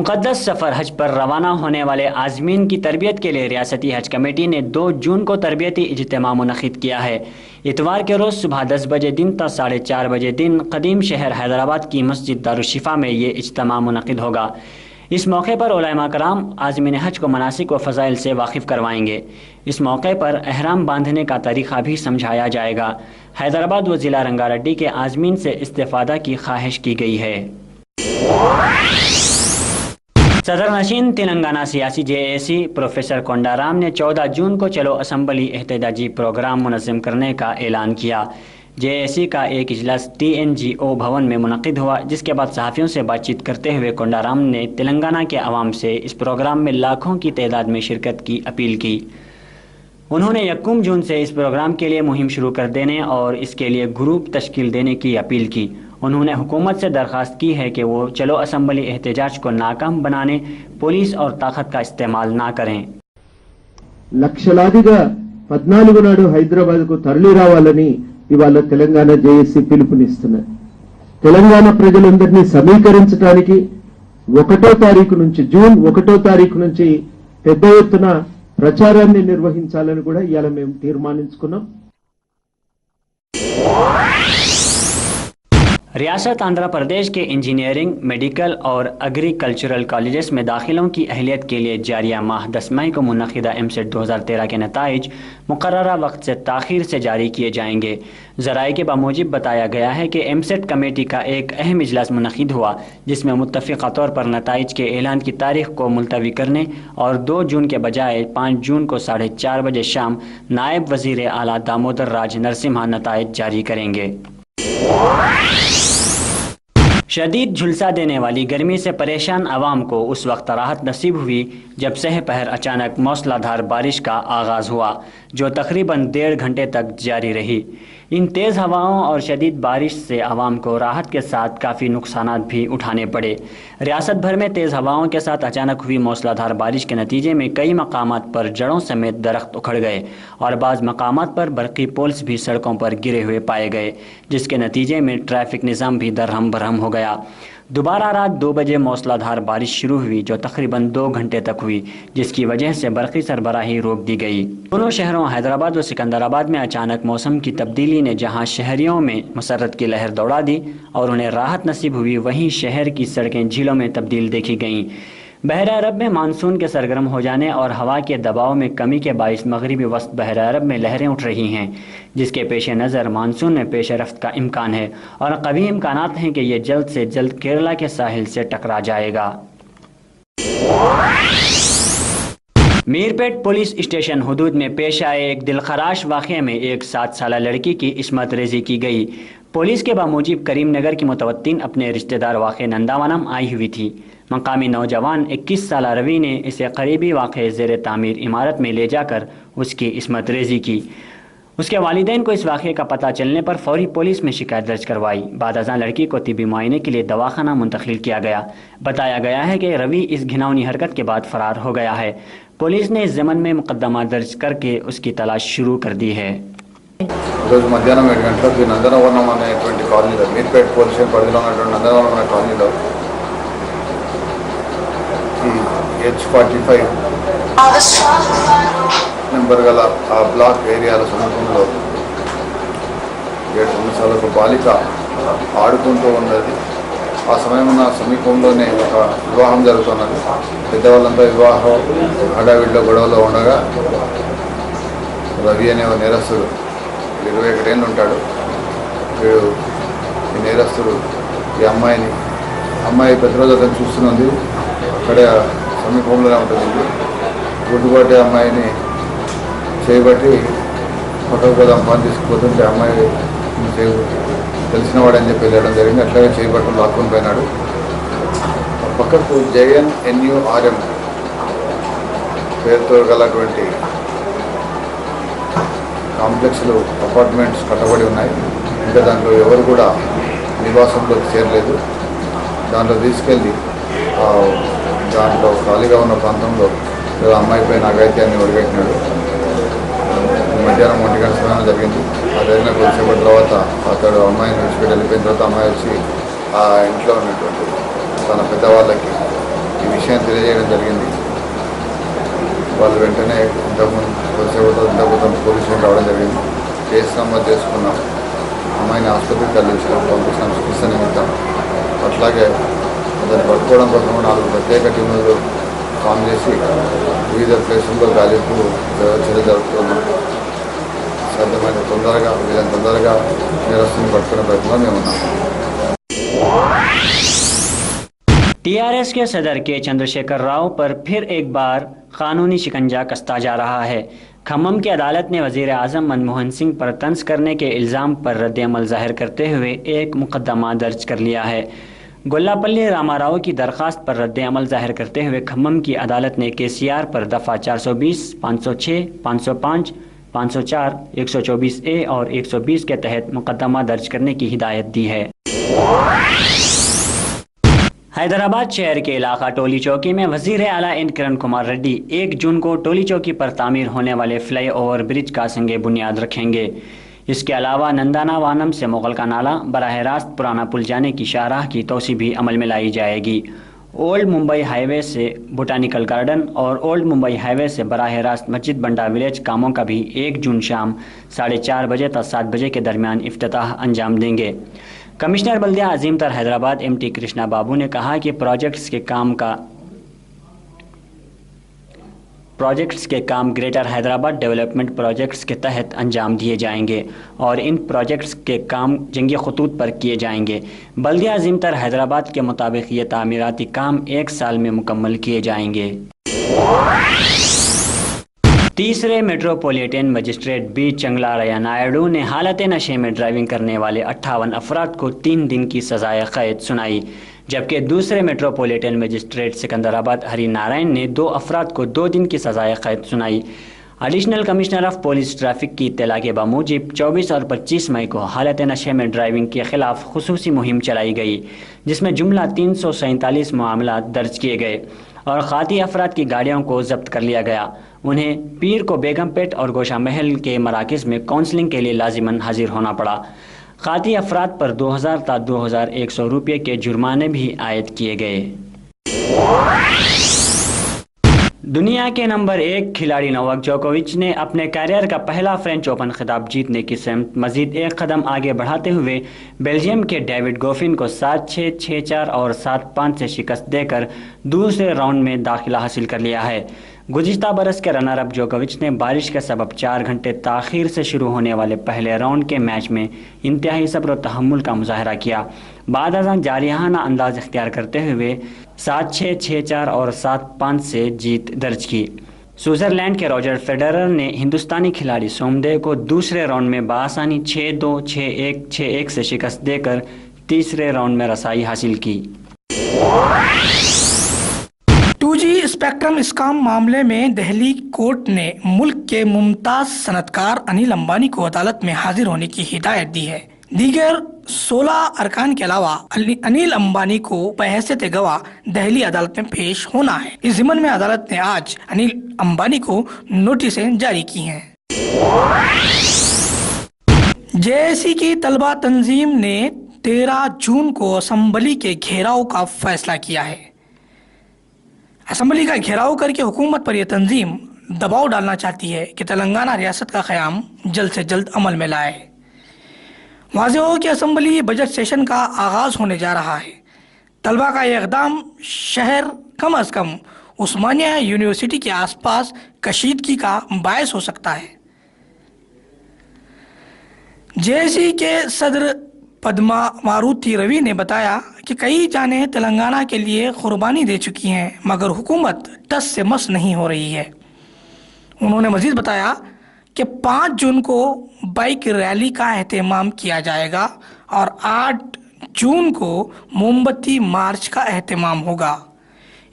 मुक़द्दस सफ़र हज पर रवाना होने वाले आज़मीन की तरबियत के लिए रियासती हज कमेटी ने 2 जून को तरबियती इज्तिमा मुनक़िद किया है। इतवार के रोज़ सुबह 10 बजे दिन तक 4:30 बजे दिन कदीम शहर हैदराबाद की मस्जिद दारुश्शिफा में ये इज्तिमा मुनक़िद होगा। इस मौके पर उलमा कराम आज़मीन हज को मनासिक व फ़ज़ाइल से वाकिफ़ करवाएंगे। इस मौके पर एहराम बांधने का तरीक़ा भी समझाया जाएगा। हैदराबाद व ज़िला रंगारेड्डी के आज़मीन से इस्तिफ़ादा की ख्वाहिश की गई है। सदर नशीन तेलंगाना सियासी JAC प्रोफेसर कोंडाराम ने 14 जून को चलो असम्बली एहतजाजी प्रोग्राम मुनज़्ज़म करने का ऐलान किया। JAC का एक इजलास TNGO भवन में मुनक़िद हुआ, जिसके बाद सहाफ़ियों से बातचीत करते हुए कोंडाराम ने तेलंगाना के अवाम से इस प्रोग्राम में लाखों की तादाद में शिरकत की अपील की। उन्होंने 1 जून से इस प्रोग्राम के लिए मुहिम शुरू कर देने और इसके लिए ग्रुप तश्कील देने की अपील की। उन्होंने हुकूमत से दरख्वास्त की है कि वो चलो असम्बली एहतजाज को नाकाम बनाने पुलिस और ताकत का इस्तेमाल ना करें। లక్షలాదిగా 14 నాడు హైదరాబాద్ కు తరలి రావాలని ఇవాళ తెలంగాణ JAC పిలుపునిస్తున్నారు. తెలంగాణ ప్రజలందరినీ సమీకరించడానికి 1వ తారీఖు నుంచి జూన్ 1వ తారీఖు నుంచి పెద్ద ఎత్తున ప్రచారాన్ని నిర్వహించాలని కూడా ఇయాల మేము తీర్మానించుకున్నాం। रियासत आंध्र प्रदेश के इंजीनियरिंग, मेडिकल और एग्रीकल्चरल कॉलेजेस में दाखिलों की अहलियत के लिए जारिया माह 10 मई को मुनक़िदा MSET 2013 के नताइज मुकर्ररा वक्त से ताख़ीर से जारी किए जाएंगे। ज़राए के बामूजिब बताया गया है कि MSET कमेटी का एक अहम इजलास मुनक़िद हुआ, जिसमें मुत्तफ़िक़ा तौर पर नताइज के ऐलान की तारीख़ को मुलतवी करने और 2 जून के बजाय 5 जून को 4:30 बजे शाम नायब वज़ीर आला दामोदर राज नरसिम्हा नताइज जारी करेंगे। शदीद झुलसा देने वाली गर्मी से परेशान आवाम को उस वक्त राहत नसीब हुई जब सह पहर अचानक मौसलाधार बारिश का आगाज़ हुआ, जो तकरीबन 1.5 घंटे तक जारी रही। इन तेज़ हवाओं और शदीद बारिश से आवाम को राहत के साथ काफ़ी नुकसानात भी उठाने पड़े। रियासत भर में तेज़ हवाओं के साथ अचानक हुई मौसलाधार बारिश के नतीजे में कई मकामात पर जड़ों समेत दरख्त उखड़ गए और बाज़ मकामात पर बरक़ी पोल्स भी सड़कों पर गिरे हुए पाए गए, जिसके नतीजे में ट्रैफिक निज़ाम भी दरहम बरहम हो गया। दोबारा रात 2 बजे मौसलाधार बारिश शुरू हुई, जो तकरीबन 2 घंटे तक हुई, जिसकी वजह से बरक़ी सरबराही रोक दी गई। दोनों शहरों हैदराबाद व सिकंदराबाद में अचानक मौसम की तब्दीली ने जहां शहरियों में मसरत की लहर दौड़ा दी और उन्हें राहत नसीब हुई, वहीं शहर की सड़कें झीलों में तब्दील देखी गईं। बहरा अरब में मानसून के सरगर्म हो जाने और हवा के दबाव में कमी के बाइस मगरबी वस्त बहरा अरब में लहरें उठ रही हैं, जिसके पेश नज़र मानसून में पेश रफ्त का इम्कान है और कवी इम्कानात हैं कि यह जल्द से जल्द केरला के साहिल से टकरा जाएगा। मीरपेट पुलिस स्टेशन हुदूद में पेश आए एक दिलखराश वाक़े में एक 7 साला लड़की की इस्मत रेज़ी की गई। पुलिस के बामूजिब करीम नगर की मुतवत्तिन अपने रिश्तेदार वाक़े नंदावनम आई हुई थी। मकामी नौजवान 21 साला रवि ने इसे करीबी वाक़े ज़ेर तामीर इमारत में ले जाकर उसकी इस्मत रेज़ी की। उसके वालिदैन को इस वाक़े का पता चलने पर फौरी पुलिस में शिकायत दर्ज करवाई। बाद अज़ां लड़की को तिबी मुआयने के लिए दवाखाना मुंतकिल किया गया। बताया गया है कि रवि इस घिनौनी हरकत के बाद फ़रार हो गया है। पुलिस ने इस ज़मन में मुकदमा दर्ज करके उसकी तलाश शुरू कर दी है। మధ్యాహ్నం 7 గంటలకు నందనవనం అనేటువంటి కాలనీలో మీర్పేట్ పోలీస్ స్టేషన్ పరిధిలో ఉన్నటువంటి నందనవనం అనే కాలనీలో H45 నెంబర్ గల ఆ బ్లాక్ ఏరియాల సమీపంలో 7 సంవత్సరాలకు బాలిక ఆడుకుంటూ ఉన్నది। ఆ సమీపంలోనే ఒక వివాహం జరుగుతున్నది। పెద్దవాళ్ళంతా వివాహం హడావిడిలో గొడవలో ఉండగా రవి అనే నేరస్తుడు 21 ఏళ్ళు ఉంటాడు। వీడు ఈ నేరస్తుడు ఈ అమ్మాయి ప్రతిరోజు అతను చూస్తున్నది, అక్కడ సమీపంలోనే ఉంటుంది। గుడ్డుబాటి అమ్మాయిని చేయబట్టి పక్కకు పోదాం పని తీసుకుపోతుంటే అమ్మాయి తెలిసిన వాడని చెప్పి వెళ్ళడం జరిగింది। అట్లాగే చేయబట్టం లాక్కొని పోయినాడు। పక్కకు JNNURM పేరుతో గలటువంటి కాంప్లెక్స్లు అపార్ట్మెంట్స్ కట్టబడి ఉన్నాయి। ఇంకా దాంట్లో ఎవరు కూడా నివాసంలోకి చేరలేదు। దాంట్లో తీసుకెళ్ళి దాంట్లో ఖాళీగా ఉన్న ప్రాంతంలో అమ్మాయి పైన అఘాయిత్యాన్ని ఒడిగట్టినాడు। మధ్యాహ్నం 1 గంటల సమయం జరిగింది। ఆ జరిగిన కొద్దిసేపటి తర్వాత అతడు అమ్మాయిని విడిచిపెట్టి వెళ్ళిపోయిన తర్వాత అమ్మాయి వచ్చి ఆ ఇంట్లో ఉన్నటువంటి తన పెద్దవాళ్ళకి ఈ విషయాన్ని తెలియజేయడం జరిగింది. వాళ్ళు వెంటనే ఇంతకుముందు పోలీసులు రావడం జరిగింది. కేసు నమోదు చేసుకున్నాం. అమ్మాయిని ఆసుపత్రికి తరలించడం, పంపించిన చికిత్స నిమిత్తం. అట్లాగే దాన్ని పట్టుకోవడం కోసం 4 ప్రత్యేక టీములు ఫామ్ చేసి వివిధ ప్లేసుల్లో గాలింపు చర్య జరుపుతున్నాం. సాధ్యమైన తొందరగా నేరస్తుని పట్టుకునే ప్రయత్నంలో మేము ఉన్నాం. टीआरएस के सदर के चंद्रशेखर राव पर फिर एक बार कानूनी शिकंजा कसता जा रहा है। खम्मम की अदालत ने वजीर आजम मनमोहन सिंह पर तंज करने के इल्ज़ाम पर रद्द-ए-अमल जाहिर करते हुए एक मुकदमा दर्ज कर लिया है। गोल्लापल्ली रामाराव की दरख्वास्त पर रद्द-ए-अमल जाहिर करते हुए खम्मम की अदालत ने केसीआर पर दफ़ा 420, 506, 505, 504, 124A और 120 के तहत मुकदमा दर्ज करने की हिदायत दी है। हैदराबाद शहर के इलाका टोली चौकी में वजीर आला एन किरण कुमार रेड्डी 1 जून को टोली चौकी पर तामीर होने वाले फ्लाई ओवर ब्रिज का संगे बुनियाद रखेंगे। इसके अलावा नंदाना वानम से मुगल का नाला बराह रास्त पुराना पुल जाने की शाहराह की तोसी भी अमल में लाई जाएगी। ओल्ड मुंबई हाईवे से बोटानिकल गार्डन और ओल्ड मुंबई हाईवे से बराह रास्त मस्जिद बंडा विलेज कामों का भी 1 जून शाम 4:30 बजे तक 7 बजे के दरमियान इफ्तिताह अंजाम देंगे। कमिश्नर बल्दिया अजीम तर हैदराबाद MT कृष्णा बाबू ने कहा कि प्रोजेक्ट्स के काम ग्रेटर हैदराबाद डेवलपमेंट प्रोजेक्ट्स के तहत अंजाम दिए जाएंगे और इन प्रोजेक्ट्स के काम जंगी खतूत पर किए जाएंगे। बल्दिया अजीम तर हैदराबाद के मुताबिक ये तामीराती काम 1 साल में मुकम्मल किए जाएंगे। तीसरे मेट्रोपॉलिटन मजिस्ट्रेट बी चंगलाराया नायडू ने हालत नशे में ड्राइविंग करने वाले 58 अफराद को 3 दिन की सजाए कैद सुनाई, जबकि दूसरे मेट्रोपॉलिटन मजिस्ट्रेट सिकंदराबाद हरि नारायण ने 2 अफराद को 2 दिन की सजाए कैद सुनाई। Additional commissioner of police traffic की इत्तला के बामूजिब 24 और 25 मई को हालत नशे में ड्राइविंग के खिलाफ खुसूसी मुहिम चलाई गई, जिसमें जुमला 347 मामला दर्ज किए गए और खाती अफराद की गाड़ियों को जब्त कर लिया गया। उन्हें पीर को बेगमपेट और गोशा महल के मराकज़ में काउंसलिंग के लिए लाजिमन हाजिर होना पड़ा। खाती अफराद पर 2000 ता 2100 रुपये के जुर्माने भी आयद किए गए। दुनिया के नंबर 1 खिलाड़ी नोवाक जोकोविच ने अपने कैरियर का पहला फ्रेंच ओपन खिताब जीतने की समत मजीद एक कदम आगे बढ़ाते हुए बेल्जियम के डेविड गोफिन को 7-6, 6-4 और 7-5 से शिकस्त देकर दूसरे राउंड में दाखिला हासिल कर लिया है। गुज़िश्ता बरस के रनर अप जोकोविच ने बारिश के सबब 4 घंटे ताख़ीर से शुरू होने वाले पहले राउंड के मैच में इंतहाई सब्र और तहम्मुल का मुजाहरा किया। बाद अज़ां जारिहाना अंदाज इख्तियार करते हुए 7-6, 6-4 और 7-5 से जीत दर्ज की। स्विट्ज़रलैंड के रॉजर फेडरर ने हिंदुस्तानी खिलाड़ी सोमदेव को दूसरे राउंड में बासानी 6-2, 6-1, 6-1 से शिकस्त देकर तीसरे राउंड में रसाई हासिल की। 2G स्पेक्ट्रम स्कैम मामले में दिल्ली कोर्ट ने मुल्क के मुमताज सनतकार अनिल अंबानी को अदालत में हाजिर होने की हिदायत दी है। दीगर 16 अरकान के अलावा अनिल अंबानी को बहैसियत गवाह दिल्ली अदालत में पेश होना है। इस ज़िम्मन में अदालत ने आज अनिल अंबानी को नोटिसें जारी की हैं। JSC की तलबा तंजीम ने 13 जून को असम्बली के घेराव का फैसला किया है। असम्बली का घेराव करके हुकूमत पर यह तंजीम दबाव डालना चाहती है कि तेलंगाना रियासत का क़याम जल्द से जल्द अमल में लाए। वाज़ेह हो कि असम्बली बजट सेशन का आगाज़ होने जा रहा है। तलबा का यह इक़दाम शहर कम अज़ कम उस्मानिया यूनिवर्सिटी के आसपास कशीदगी का बायस हो सकता है। JSC के सदर पद्मा मारुति रवि ने बताया कि कई जानें तेलंगाना के लिए कुर्बानी दे चुकी हैं, मगर हुकूमत टस से मस नहीं हो रही है। उन्होंने मज़ीद बताया कि 5 जून को बाइक रैली का एहतमाम किया जाएगा और 8 जून को मोमबत्ती मार्च का एहतमाम होगा।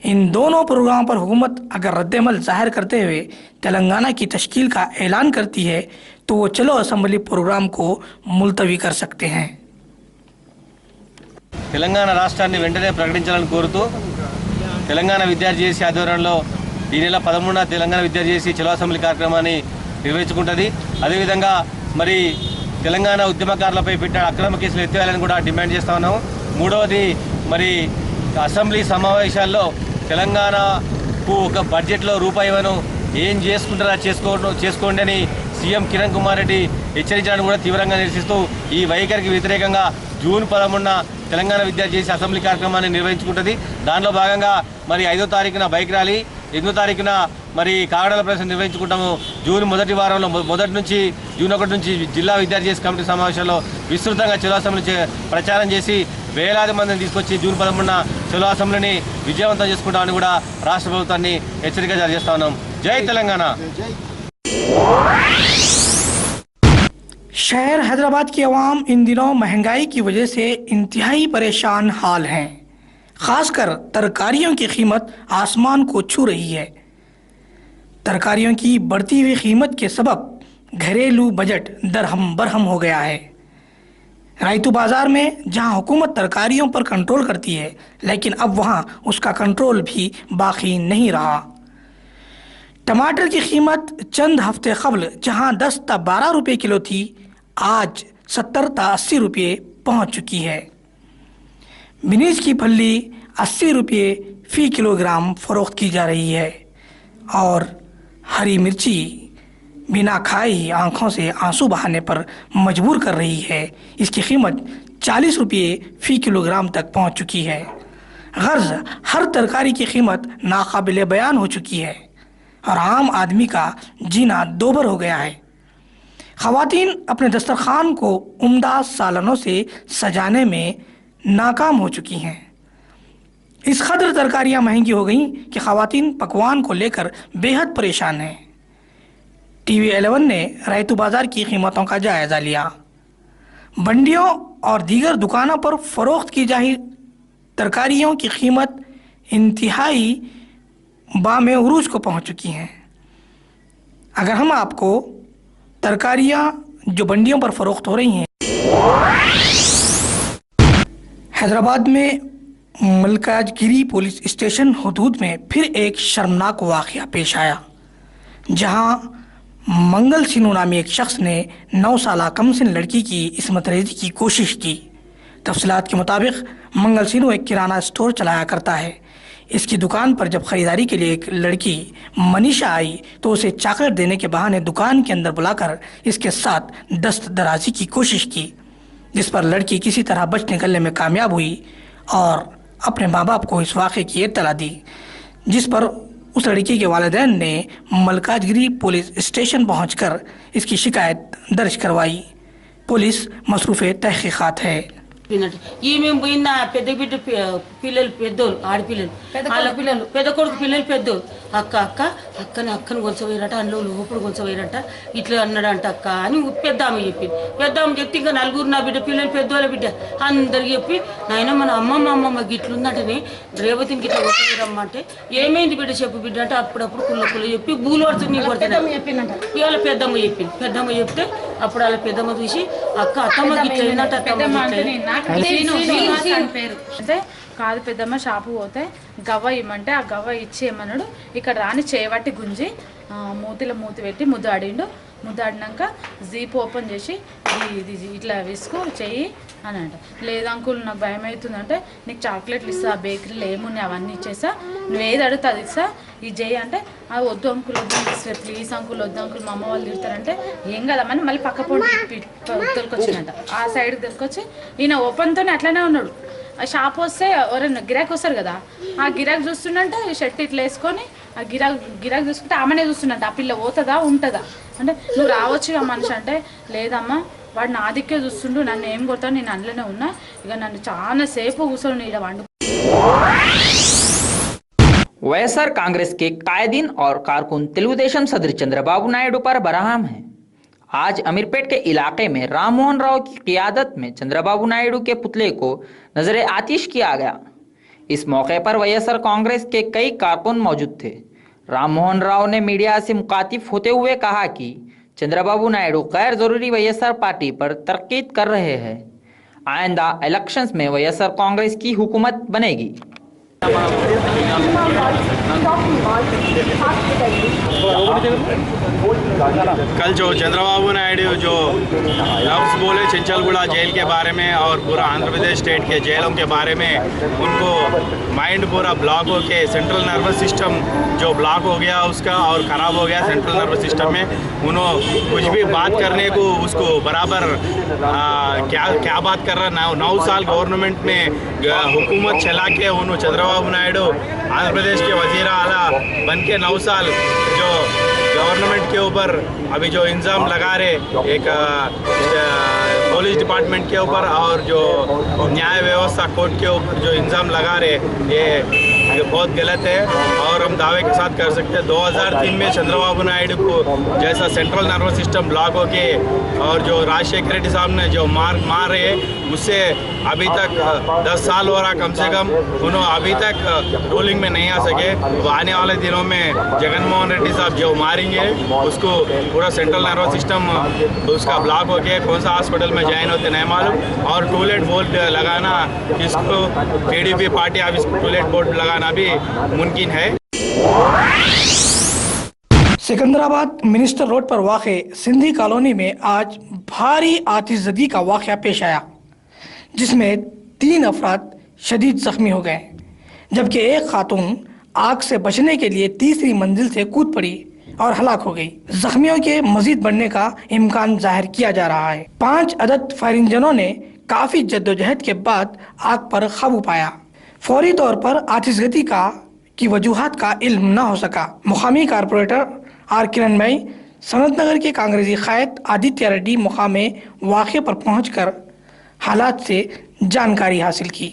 इन दोनों प्रोग्राम पर हुकूमत अगर रद्द-ए-अमल ज़ाहिर करते हुए तेलंगाना की तश्कील का ऐलान करती है तो वो चलो असम्बली प्रोग्राम को मुलतवी कर सकते हैं। తెలంగాణ రాష్ట్రాన్ని వెంటనే ప్రకటించాలని కోరుతూ తెలంగాణ విద్యార్థి జేఏసీ ఆధ్వర్యంలో ఈ నెల 13న తెలంగాణ విద్యార్థి జేఏసీ చలో అసెంబ్లీ కార్యక్రమాన్ని నిర్వహించుకుంటుంది। అదేవిధంగా మరి తెలంగాణ ఉద్యమకారులపై పెట్టిన అక్రమ కేసులు ఎత్తివేయాలని కూడా డిమాండ్ చేస్తా ఉన్నాము। మూడవది మరి అసెంబ్లీ సమావేశాల్లో తెలంగాణకు ఒక బడ్జెట్లో రూపాయి ఇవ్వను, ఏం చేసుకుంటారా చేసుకోండి అని సీఎం కిరణ్ కుమార్ రెడ్డి హెచ్చరించడానికి కూడా తీవ్రంగా నిరసిస్తూ ఈ వైఖరికి వ్యతిరేకంగా జూన్ 13న తెలంగాణ విద్యార్థి చేసి అసెంబ్లీ కార్యక్రమాన్ని నిర్వహించుకుంటుంది. దానిలో భాగంగా మరి 5వ తారీఖున బైక్ ర్యాలీ, 8వ తారీఖున మరి కాగడాల ప్రదర్శన నిర్వహించుకుంటాము. జూన్ మొదటి వారంలో జూన్ 1 నుంచి జిల్లా విద్యార్థి చేసి కమిటీ సమావేశంలో విస్తృతంగా చలో అసెంబ్లీ ప్రచారం చేసి వేలాది మందిని తీసుకొచ్చి జూన్ 13న చలో అసెంబ్లీని విజయవంతం చేసుకుంటామని కూడా రాష్ట్ర ప్రభుత్వాన్ని హెచ్చరిక జారీ చేస్తా ఉన్నాం. జై తెలంగాణ. शहर हैदराबाद की आवाम इन दिनों महंगाई की वजह से इंतहाई परेशान हाल हैं। खासकर तरकारियों की कीमत आसमान को छू रही है। तरकारियों की बढ़ती हुई कीमत के सबब घरेलू बजट दरहम बरहम हो गया है। रायतू बाजार में जहां हुकूमत तरकारियों पर कंट्रोल करती है, लेकिन अब वहां उसका कंट्रोल भी बाकी नहीं रहा। टमाटर की कीमत चंद हफ्ते कबल जहां 10 ता 12 रुपये किलो थी, आज 70 ता 80 रुपये पहुंच चुकी है। मिर्च की फल्ली 80 रुपये फी किलोग्राम फरोख्त की जा रही है और हरी मिर्ची बिना खाए ही आंखों से आंसू बहाने पर मजबूर कर रही है। इसकी कीमत 40 रुपये फी किलोग्राम तक पहुंच चुकी है। गर्ज हर तरकारी की कीमत नाकाबिले बयान हो चुकी है और आम आदमी का जीना दोबर हो गया है। ख़वातीन अपने दस्तरखान को उम्दा सालनों से सजाने में नाकाम हो चुकी हैं। इस कदर तरकारियाँ महंगी हो गईं कि ख़वातीन पकवान को लेकर बेहद परेशान हैं। TV 11 ने रायतू बाज़ार की कीमतों का जायज़ा लिया। मंडियों और दीगर दुकानों पर फ़रोख्त की जा रही तरकारियों की कीमत इंतहाई बामे उरूज को पहुंच चुकी हैं। अगर हम आपको तरकारियां जो मंडियों पर फरोख्त हो रही हैं, हैदराबाद में मलकाजगिरी पुलिस स्टेशन हदूद में फिर एक शर्मनाक वाक़या पेश आया, जहां मंगल सिन्हू नामी एक शख्स ने 9 साल कमसिन लड़की की इस्मत रेज़ी की कोशिश की। तफसीलात के मुताबिक मंगल सिन्हू एक किराना स्टोर चलाया करता है। इसकी दुकान पर जब खरीदारी के लिए एक लड़की मनीषा आई तो उसे चॉकलेट देने के बहाने दुकान के अंदर बुलाकर इसके साथ दस्त दराजी की कोशिश की, जिस पर लड़की किसी तरह बच निकलने में कामयाब हुई और अपने माँ बाप को इस वाक़े की इत्तला दी, जिस पर उस लड़की के वालिदैन ने मलकाजगिरी पुलिस स्टेशन पहुंचकर इसकी शिकायत दर्ज करवाई। पुलिस मसरूफ़ तहक़ीक़ात है। ఈమెం పోయిన పెద్ద బిడ్డ పిల్లలు పెద్దోళ్ళు ఆడపిల్లలు వాళ్ళ పిల్లలు పెద్ద కొడుకు పిల్లలు పెద్దోళ్ళు అక్కని కొంచెం అందులో లోపల కొంచెం వేరట ఇట్లా అన్నాడంట అక్క అని పెద్ద ఆమె చెప్పింది. పెద్ద ఆమె చెప్తే ఇంకా నలుగురు నా బిడ్డ పిల్లలు పెద్దోళ్ళ బిడ్డ అందరికి చెప్పి నాయన మన అమ్మమ్మ గిట్లుందంటేనే రేవతిని గిట్లా కొట్టరమ్మంటే ఏమైంది బిడ్డ చెప్పు బిడ్డ అంటే అప్పుడప్పుడు కుల్ల చెప్పి బూలు పడుతుంది నీ కొడుతుంది ఇవాళ పెద్దమ్మ చెప్తే అప్పుడు వాళ్ళ పెద్దమ్మ చూసి అత్తమ్మ గిట్ల ఏంటంటే అంటే కాదు పెద్దమ్మ షాపు పోతే గవ్వ ఇమ్మంటే ఆ గవ్వ ఇచ్చేయమన్నాడు. ఇక్కడ రాని చేయబట్టి గుంజి మూతి పెట్టి ముద్దాడినాక జీప్ ఓపెన్ చేసి ఇది ఇట్లా విసుకు చెయ్యి అని అంట. లేదు అంకుల్ నాకు భయం అవుతుందంటే నీకు చాక్లెట్లు ఇస్తా, బేకరీలో ఏమున్నాయి అవన్నీ ఇచ్చేసా, నువ్వు ఏది అడిగితే అది ఇస్తా, ఇది చెయ్యి అంటే అది వద్దు అంకుల్ ప్లీజ్ అంకుల్ వద్దు అంకుల్ మా అమ్మ వాళ్ళు తిడతారంటే ఏం కదమ్మని మళ్ళీ పక్క పొడి దొరికొచ్చిందంట. ఆ సైడ్కి దొరికొచ్చి ఈయన ఓపెన్తోనే అట్లనే ఉన్నాడు. ఆ షాప్ వస్తే ఎవరైనా గిరాకీ వస్తారు కదా, ఆ గిరాకీ చూస్తుండంటే షర్ట్ ఇట్లా వేసుకొని ఆ గిరాకీ చూసుకుంటే ఆమెనే చూస్తుండంట ఆ పిల్ల పోతుందా ఉంటుందా అంటే నువ్వు రావచ్చు ఆ మనిషి అంటే లేదమ్మా వాడు నా దిక్కే చూస్తుండు, నన్ను ఏం కొడతాడు, నేను అందులోనే ఉన్నా, ఇక నన్ను చాలా సేపు కూర్చొని ఇక్కడ వండు. వైఎస్ఆర్ कांग्रेस के कायदीन और कारकुन तेलुगुदेशम सदर चंद्रबाबू नायडू पर बरहम है। आज अमीरपेट के इलाके में राममोहन राव की क़ियादत में चंद्रबाबू नायडू के पुतले को नजरे आतिश किया गया। इस मौके पर వైఎస్ఆర్ कांग्रेस के कई कारकुन मौजूद थे। राममोहन राव ने मीडिया से मुखातिब होते हुए कहा कि चंद्रबाबू नायडू गैर जरूरी వైఎస్ఆర్ पार्टी पर तनकीद कर रहे हैं। आइंदा इलेक्शंस में వైఎస్ఆర్ कांग्रेस की हुकूमत बनेगी। कल जो चंद्रबाबू नायडू जो लफ्ज़ बोले चंचलगुड़ा जेल के बारे में और पूरा आंध्र प्रदेश स्टेट के जेलों के बारे में, उनको माइंड पूरा ब्लॉक हो के सेंट्रल नर्वस सिस्टम जो ब्लॉक हो गया उसका और ख़राब हो गया सेंट्रल नर्वस सिस्टम में, उन्होंने कुछ भी बात करने को उसको बराबर क्या बात कर रहा 9 साल गवर्नमेंट में हुकूमत चला के उन्होंने चंद्रबाबू नायडू आंध्र प्रदेश के वज़ीर आला बन के 9 साल जो गवर्नमेंट के ऊपर अभी जो इल्ज़ाम लगा रहे एक पुलिस डिपार्टमेंट के ऊपर और जो न्याय व्यवस्था कोर्ट के ऊपर जो इल्ज़ाम लगा रहे ये बहुत गलत है। और हम दावे के साथ कर सकते हैं 2003 में चंद्रबाबू नायडू को जैसा सेंट्रल नर्वस सिस्टम ब्लॉक हो के और जो राजशेखर रेड्डी साहब ने जो मार रहे उससे अभी तक 10 साल हो रहा कम से कम, उन्होंने अभी तक रूलिंग में नहीं आ सके। वो आने वाले दिनों में जगनमोहन रेड्डी साहब जो मारेंगे उसको पूरा सेंट्रल नर्वस सिस्टम उसका ब्लॉक हो के कौन सा हॉस्पिटल में ज्वाइन होते नहीं मालूम। और टूलेट बोर्ड लगाना इसको TDP party office to let board लगाना भी मुमकिन है। सिकंदराबाद मिनिस्टर रोड पर वाक़े सिंधी कॉलोनी में आज भारी आतिशज़दी का वाक़या पेश आया, जिसमें 3 अफराद शदीद जख्मी हो गए, जबकि एक खातून आग से बचने के लिए तीसरी मंजिल से कूद पड़ी और हलाक हो गई। जख्मियों के मजीद बढ़ने का इम्कान जाहिर किया जा रहा है। 5 अदद फायर इंजनों ने काफ़ी जद्दोजहद के बाद आग पर काबू पाया। फौरी तौर पर आतिशज़दी की वजूहात का इल्म न हो सका। मुकामी कारपोरेटर आर किरणमयी सनत नगर के कांग्रेसी कायद आदित्य रेड्डी मुकामे वाक़े पर पहुंचकर हालात से जानकारी हासिल की।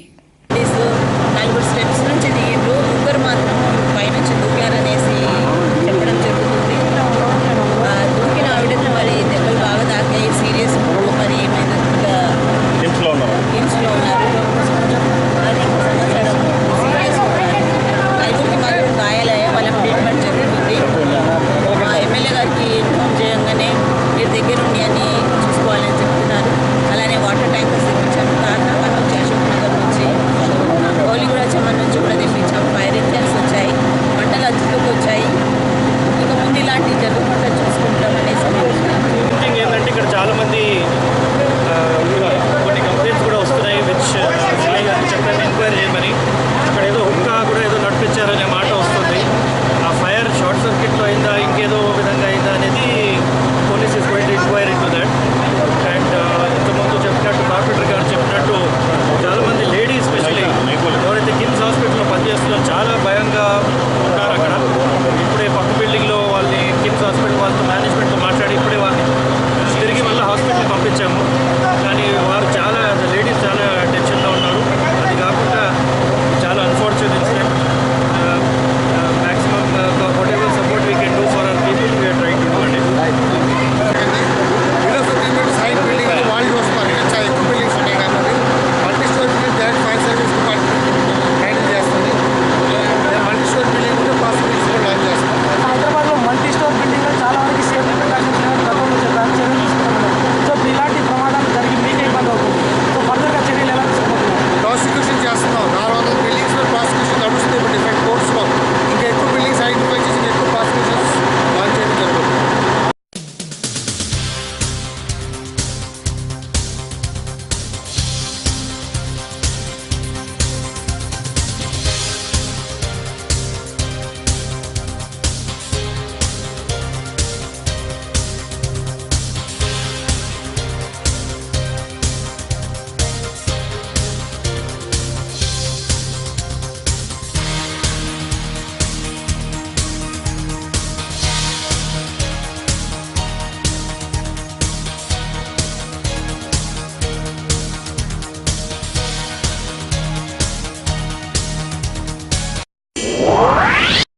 ఫైర్ ఇంజన్స్ వచ్చాయి, మంటలు అదుపులోకి వచ్చాయి.